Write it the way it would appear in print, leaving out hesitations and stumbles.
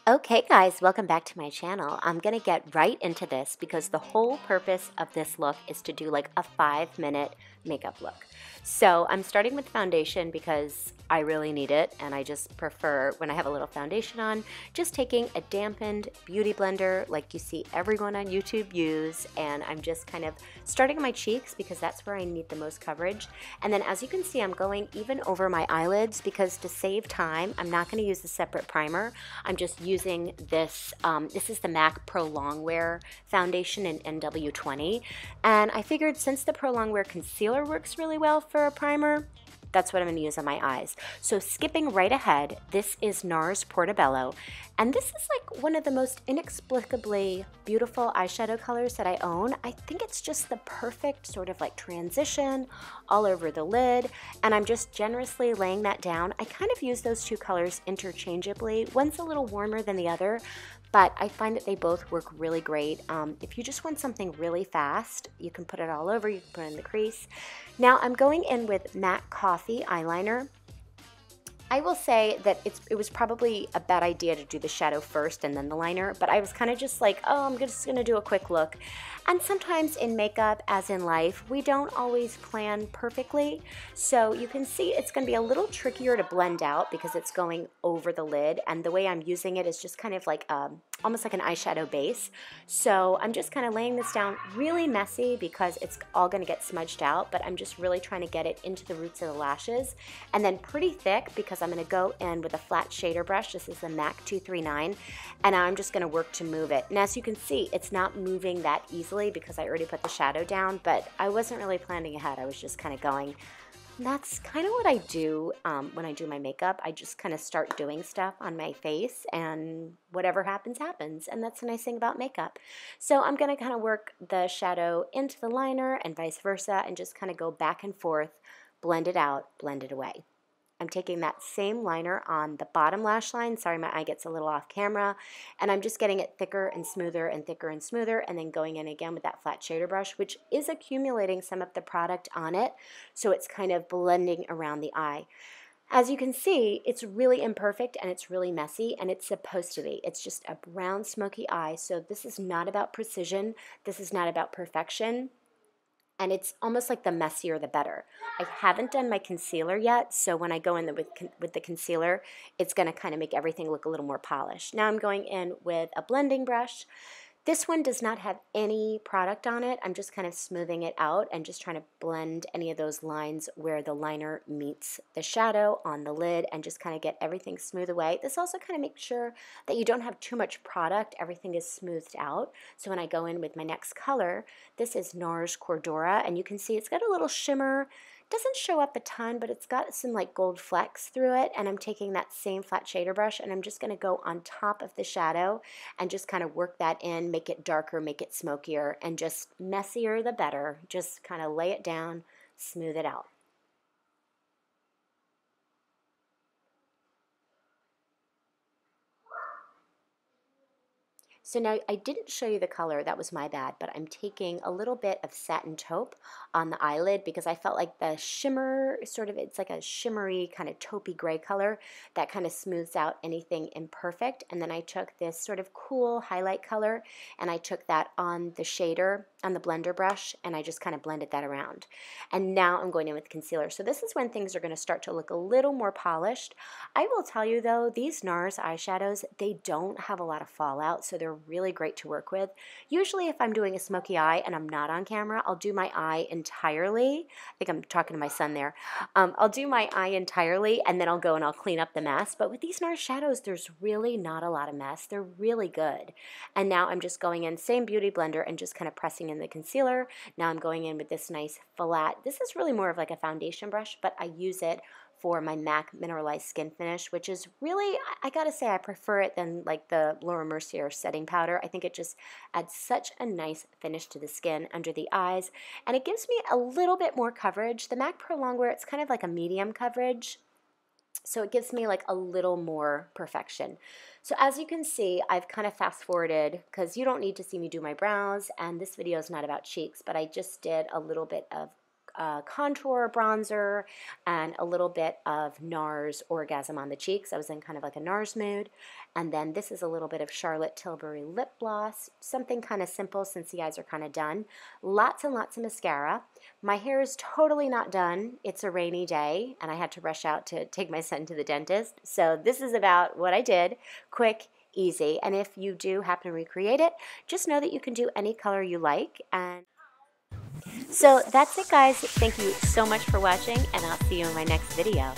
Okay guys, welcome back to my channel. I'm gonna get right into this because the whole purpose of this look is to do like a 5-minute makeup look. So I'm starting with foundation because I really need it, and I just prefer when I have a little foundation on, just taking a dampened beauty blender like you see everyone on YouTube use, and I'm just kind of starting on my cheeks because that's where I need the most coverage. And then as you can see, I'm going even over my eyelids because to save time, I'm not gonna use a separate primer. I'm just using this, this is the MAC Pro Longwear foundation in NW20. And I figured since the Pro Longwear concealer works really well for a primer, that's what I'm going to use on my eyes. So skipping right ahead, this is NARS Portobello. And this is like one of the most inexplicably beautiful eyeshadow colors that I own. I think it's just the perfect sort of like transition all over the lid. And I'm just generously laying that down. I kind of use those two colors interchangeably. One's a little warmer than the other, but I find that they both work really great. If you just want something really fast, you can put it all over, you can put it in the crease. Now I'm going in with Matte Coffee eyeliner. I will say that it was probably a bad idea to do the shadow first and then the liner, but I was kind of just like, oh, I'm just going to do a quick look. And sometimes in makeup, as in life, we don't always plan perfectly. So you can see it's going to be a little trickier to blend out because it's going over the lid. And the way I'm using it is just kind of like almost like an eyeshadow base. So I'm just kind of laying this down really messy because it's all going to get smudged out, but I'm just really trying to get it into the roots of the lashes. And then pretty thick because I'm going to go in with a flat shader brush. This is the MAC 239, and I'm just going to work to move it. And as you can see, it's not moving that easily because I already put the shadow down, but I wasn't really planning ahead. I was just kind of going. And that's kind of what I do when I do my makeup. I just kind of start doing stuff on my face, and whatever happens, happens. And that's the nice thing about makeup. So I'm going to kind of work the shadow into the liner and vice versa, and just kind of go back and forth, blend it out, blend it away. I'm taking that same liner on the bottom lash line. Sorry, my eye gets a little off camera. And I'm just getting it thicker and smoother and thicker and smoother, and then going in again with that flat shader brush, which is accumulating some of the product on it. So it's kind of blending around the eye. As you can see, it's really imperfect and it's really messy, and it's supposed to be. It's just a brown smoky eye. So this is not about precision. This is not about perfection. And it's almost like the messier the better. I haven't done my concealer yet, so when I go in with the concealer, it's going to kind of make everything look a little more polished. Now I'm going in with a blending brush. This one does not have any product on it. I'm just kind of smoothing it out and just trying to blend any of those lines where the liner meets the shadow on the lid, and just kind of get everything smooth away. This also kind of makes sure that you don't have too much product. Everything is smoothed out. So when I go in with my next color, this is NARS Cordura, and you can see it's got a little shimmer. Doesn't show up a ton, but it's got some like gold flecks through it, and I'm taking that same flat shader brush and I'm just going to go on top of the shadow and just kind of work that in, make it darker, make it smokier, and just messier the better. Just kind of lay it down, smooth it out. So now I didn't show you the color, that was my bad, but I'm taking a little bit of satin taupe on the eyelid because I felt like the shimmer, sort of, it's like a shimmery kind of taupey gray color that kind of smooths out anything imperfect. And then I took this sort of cool highlight color and I took that on the shader, on the blender brush, and I just kind of blended that around. And now I'm going in with concealer. So this is when things are going to start to look a little more polished. I will tell you though, these NARS eyeshadows, they don't have a lot of fallout, so they're really great to work with. Usually if I'm doing a smoky eye and I'm not on camera, I'll do my eye entirely. I think I'm talking to my son there. I'll do my eye entirely and then I'll go and I'll clean up the mess. But with these NARS shadows, there's really not a lot of mess. They're really good. And now I'm just going in, same beauty blender, and just kind of pressing in the concealer. Now I'm going in with this nice flat, this is really more of like a foundation brush, but I use it for my MAC Mineralized Skin Finish, which is really, I gotta say, I prefer it than like the Laura Mercier setting powder. I think it just adds such a nice finish to the skin under the eyes, and it gives me a little bit more coverage. The MAC Pro Longwear, it's kind of like a medium coverage, so it gives me like a little more perfection. So as you can see, I've kind of fast forwarded because you don't need to see me do my brows, and this video is not about cheeks, but I just did a little bit of contour bronzer and a little bit of NARS Orgasm on the cheeks. I was in kind of like a NARS mood. And then this is a little bit of Charlotte Tilbury lip gloss, something kind of simple since the eyes are kind of done. Lots and lots of mascara. My hair is totally not done. It's a rainy day, and I had to rush out to take my son to the dentist. So this is about what I did. Quick, easy. And if you do happen to recreate it, just know that you can do any color you like. And so that's it, guys. Thank you so much for watching, and I'll see you in my next video.